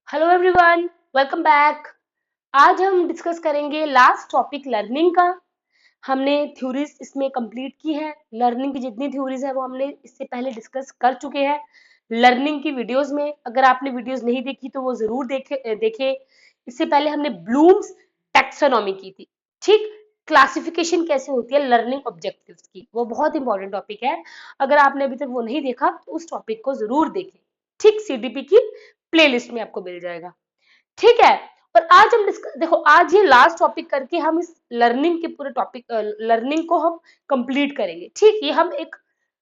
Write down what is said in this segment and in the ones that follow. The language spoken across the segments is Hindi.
Hello everyone, welcome back. आज हम डिस्कस करेंगे लास्ट टॉपिक लर्निंग का। हमने थ्योरीज इसमें कंप्लीट की है। लर्निंग की जितनी थ्योरीज है वो हमने इससे पहले डिस्कस कर चुके हैं लर्निंग की वीडियोस में। अगर आपने वीडियोस नहीं देखी तो वो जरूर देखे। इससे पहले हमने ब्लूम्स टैक्सोनॉमी की थी। ठीक, क्लासिफिकेशन कैसे होती है लर्निंग ऑब्जेक्टिव्स की, वो बहुत इंपॉर्टेंट टॉपिक है। अगर आपने अभी तक वो नहीं देखा तो उस टॉपिक को जरूर देखें। ठीक, सीडीपी की प्लेलिस्ट में आपको मिल जाएगा। ठीक है। और आज हम देखो, आज ये लास्ट टॉपिक करके हम इस लर्निंग के पूरे टॉपिक लर्निंग को हम कंप्लीट करेंगे। ठीक, ये हम एक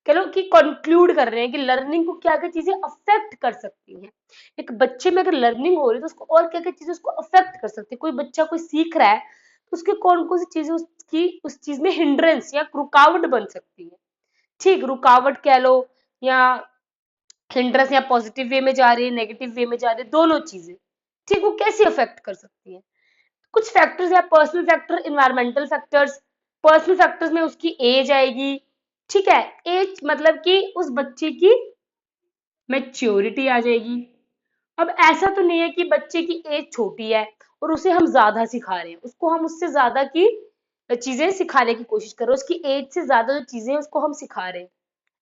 कह लो कि कंक्लूड कर रहे हैं कि लर्निंग को क्या क्या चीजें अफेक्ट कर सकती हैं। एक बच्चे में अगर लर्निंग हो रही है तो उसको और क्या क्या चीजें उसको अफेक्ट कर सकती है। कोई बच्चा कोई सीख रहा है तो उसके कौन कौन सी चीजें उसकी उस चीज में हिंड्रेंस या रुकावट बन सकती है। ठीक, रुकावट कह लो या हिंड्रेंस, या पॉजिटिव वे में जा रही है नेगेटिव वे में जा रही है, दोनों चीजें। ठीक, वो कैसे अफेक्ट कर सकती है। कुछ फैक्टर्स या personal factor, environmental factors. Personal factors में उसकी एज आएगी। ठीक है, एज मतलब कि उस बच्चे की मैच्योरिटी आ जाएगी। अब ऐसा तो नहीं है कि बच्चे की एज छोटी है और उसे हम ज्यादा सिखा रहे हैं, उसको हम उससे ज्यादा की चीजें सिखाने की कोशिश कर रहे हैं, उसकी एज से ज्यादा जो चीजें हैं उसको हम सिखा रहे हैं।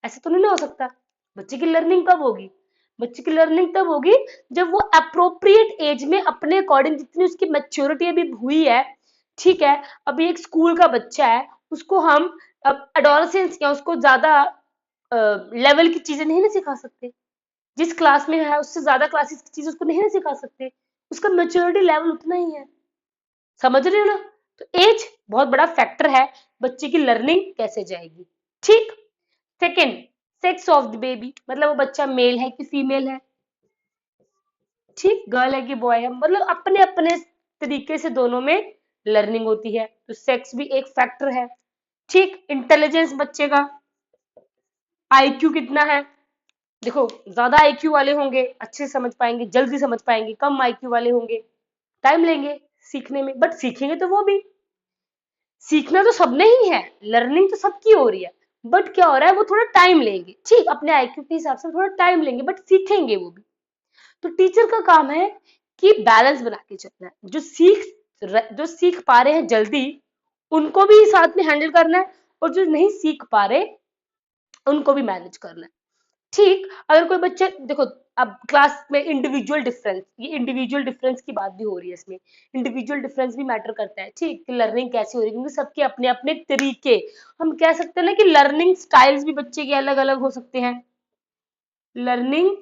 ऐसे तो नहीं ना हो सकता। बच्चे की लर्निंग कब होगी? बच्चे की लर्निंग तब होगी जब वो अप्रोप्रिएट एज में अपने अकॉर्डिंग जितनी उसकी मैच्योरिटी अभी हुई है। ठीक है, अभी एक स्कूल का बच्चा है, उसको हम अब एडोलसेंस या उसको ज्यादा लेवल की चीजें नहीं ना सिखा सकते। जिस क्लास में है उससे ज्यादा क्लासेस की चीज उसको नहीं ना सिखा सकते। उसका मैच्योरिटी लेवल उतना ही है। समझ रहे हो ना? तो एज बहुत बड़ा फैक्टर है बच्चे की लर्निंग कैसे जाएगी। ठीक। Second, sex of the baby, मतलब वो बच्चा मेल है कि फीमेल है। ठीक, गर्ल है कि बॉय है, मतलब अपने अपने तरीके से दोनों में लर्निंग होती है, तो सेक्स भी एक फैक्टर है। ठीक, इंटेलिजेंस बच्चे का, आईक्यू कितना है। देखो, ज्यादा आईक्यू वाले होंगे अच्छे से समझ पाएंगे, जल्दी समझ पाएंगे। कम आईक्यू वाले होंगे टाइम लेंगे सीखने में, बट सीखेंगे तो वो भी। सीखना तो सबने ही है, लर्निंग तो सबकी हो रही है, बट क्या हो रहा है वो थोड़ा टाइम लेंगे। ठीक, अपने आईक्यू के हिसाब से थोड़ा टाइम लेंगे, बट सीखेंगे वो भी। तो टीचर का काम है कि बैलेंस बना के चलना है। जो सीख पा रहे हैं जल्दी उनको भी साथ में हैंडल करना है, और जो नहीं सीख पा रहे उनको भी मैनेज करना है। ठीक, अगर कोई बच्चा देखो, अब क्लास में इंडिविजुअल डिफरेंस, ये इंडिविजुअल डिफरेंस की बात भी हो रही है इसमें। इंडिविजुअल डिफरेंस भी मैटर करता है। ठीक, कि लर्निंग कैसी हो रही है, क्योंकि सबके अपने अपने तरीके। हम कह सकते हैं ना कि लर्निंग स्टाइल्स भी बच्चे के अलग अलग हो सकते हैं। लर्निंग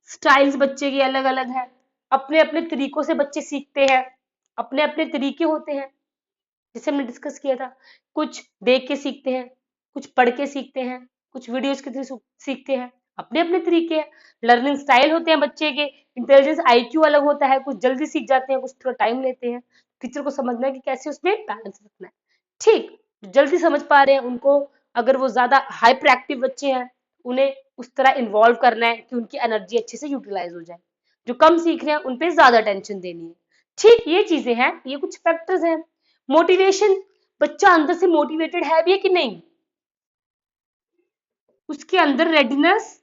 स्टाइल्स बच्चे की अलग अलग है। अपने अपने तरीकों से बच्चे सीखते हैं, अपने अपने तरीके होते हैं। जैसे हमने डिस्कस किया था, कुछ देख के सीखते हैं, कुछ पढ़ के सीखते हैं, कुछ वीडियोस के थ्रू सीखते हैं। अपने अपने तरीके हैं, लर्निंग स्टाइल होते हैं बच्चे के। इंटेलिजेंस आईक्यू अलग होता है, कुछ जल्दी सीख जाते हैं, कुछ थोड़ा टाइम लेते हैं। टीचर को समझना है कि कैसे उसमें बैलेंस रखना है। ठीक, जो जल्दी समझ पा रहे हैं उनको, अगर वो ज्यादा हाइपर एक्टिव बच्चे हैं, उन्हें उस तरह इन्वॉल्व करना है कि उनकी एनर्जी अच्छे से यूटिलाइज हो जाए। जो कम सीख रहे हैं उन पे ज्यादा टेंशन देनी है। ठीक, ये चीजें हैं, ये कुछ फैक्टर्स हैं। मोटिवेशन, बच्चा अंदर से मोटिवेटेड है भी है कि नहीं, उसके अंदर रेडीनेस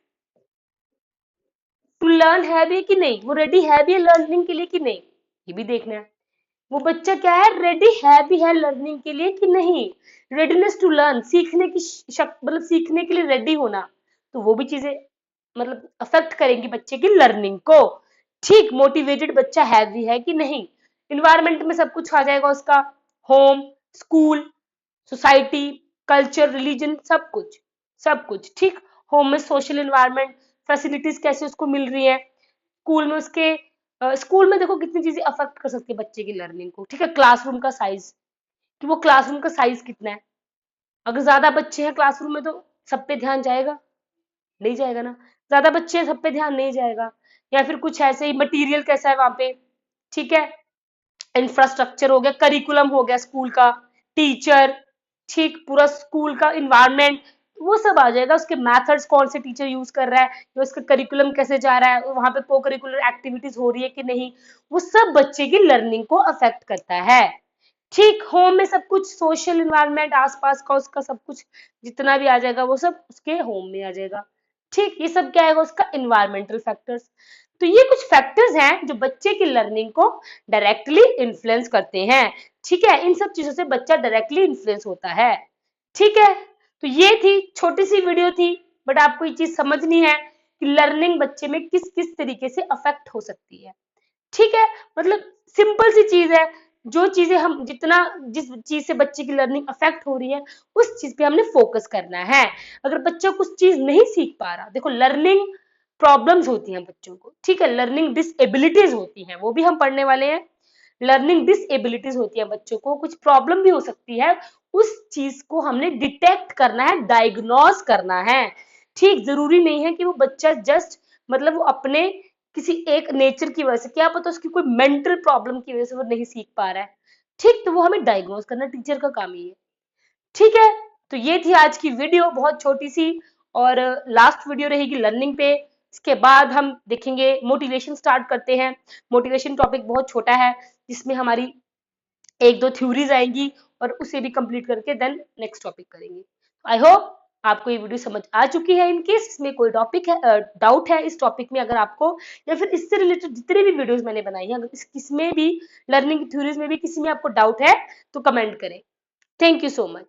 टू लर्न है भी कि नहीं, वो रेडी है भी लर्निंग के लिए कि नहीं, ये भी देखना है। वो बच्चा क्या है, रेडी है भी है लर्निंग के लिए कि नहीं। रेडीनेस टू लर्न, सीखने की मतलब सीखने के लिए रेडी होना, तो वो भी चीजें मतलब अफेक्ट करेंगी बच्चे की लर्निंग को। ठीक, मोटिवेटेड बच्चा है भी है कि नहीं। इन्वायरमेंट में सब कुछ आ जाएगा उसका, home, school, society, culture, religion, सब कुछ, सब कुछ। ठीक, होम में सोशल इन्वायरमेंट, फैसिलिटीज कैसे उसको मिल रही है। स्कूल में उसके स्कूल में देखो कितनी चीजें अफेक्ट कर सकती है बच्चे की लर्निंग को। ठीक है, क्लासरूम का साइज, कि वो क्लासरूम का साइज कितना है। अगर ज्यादा बच्चे हैं क्लासरूम में तो सब पे ध्यान जाएगा? नहीं जाएगा ना। ज्यादा बच्चे हैं सब पे ध्यान नहीं जाएगा। या फिर कुछ ऐसे ही, मटेरियल कैसा है वहां पे। ठीक है, इंफ्रास्ट्रक्चर हो गया, करिकुलम हो गया स्कूल का, टीचर, ठीक, पूरा स्कूल का इन्वायरमेंट, वो सब आ जाएगा। उसके मेथड्स कौन से टीचर यूज कर रहा है, या उसका करिकुलम कैसे जा रहा है, वहां पे को करिकुलर एक्टिविटीज हो रही है कि नहीं, वो सब बच्चे की लर्निंग को अफेक्ट करता है। ठीक, होम में सब कुछ, सोशल इन्वायरमेंट आसपास का उसका सब कुछ जितना भी आ जाएगा वो सब उसके होम में आ जाएगा। ठीक, ये सब क्या आएगा उसका, इन्वायरमेंटल फैक्टर्स। तो ये कुछ फैक्टर्स हैं जो बच्चे की लर्निंग को डायरेक्टली इन्फ्लुएंस करते हैं। ठीक है, इन सब चीजों से बच्चा डायरेक्टली इन्फ्लुएंस होता है। ठीक है, तो ये थी छोटी सी वीडियो थी, बट आपको ये चीज समझनी है कि लर्निंग बच्चे में किस किस तरीके से अफेक्ट हो सकती है। ठीक है, मतलब सिंपल सी चीज है, जो चीजें हम जितना जिस चीज से बच्चे की लर्निंग अफेक्ट हो रही है उस चीज पे हमने फोकस करना है। अगर बच्चा कुछ चीज नहीं सीख पा रहा, देखो लर्निंग प्रॉब्लम्स होती हैं बच्चों को, ठीक है, लर्निंग डिसेबिलिटीज होती हैं, वो भी हम पढ़ने वाले हैं। लर्निंग डिसेबिलिटीज होती है बच्चों को, कुछ प्रॉब्लम भी हो सकती है, उस चीज को हमने डिटेक्ट करना है, डायग्नोस करना है। ठीक, जरूरी नहीं है कि वो बच्चा जस्ट मतलब वो अपने किसी एक नेचर की वजह से, क्या पता उसकी कोई मेंटल प्रॉब्लम की वजह से वो नहीं सीख पा रहा है। ठीक, तो वो हमें डायग्नोस करना टीचर का काम ही है। ठीक है, तो ये थी आज की वीडियो, बहुत छोटी सी, और लास्ट वीडियो रहेगी लर्निंग पे। इसके बाद हम देखेंगे मोटिवेशन, स्टार्ट करते हैं। मोटिवेशन टॉपिक बहुत छोटा है, जिसमें हमारी एक दो थ्योरीज आएंगी और उसे भी कंप्लीट करके देन नेक्स्ट टॉपिक करेंगे। आई होप आपको ये वीडियो समझ आ चुकी है। इन केस इसमें कोई टॉपिक है, डाउट है इस टॉपिक में अगर आपको, या फिर इससे रिलेटेड जितने भी वीडियोस मैंने बनाई है, अगर किसमें भी लर्निंग थ्योरीज में भी किसी में आपको डाउट है तो कमेंट करें। Thank you so much.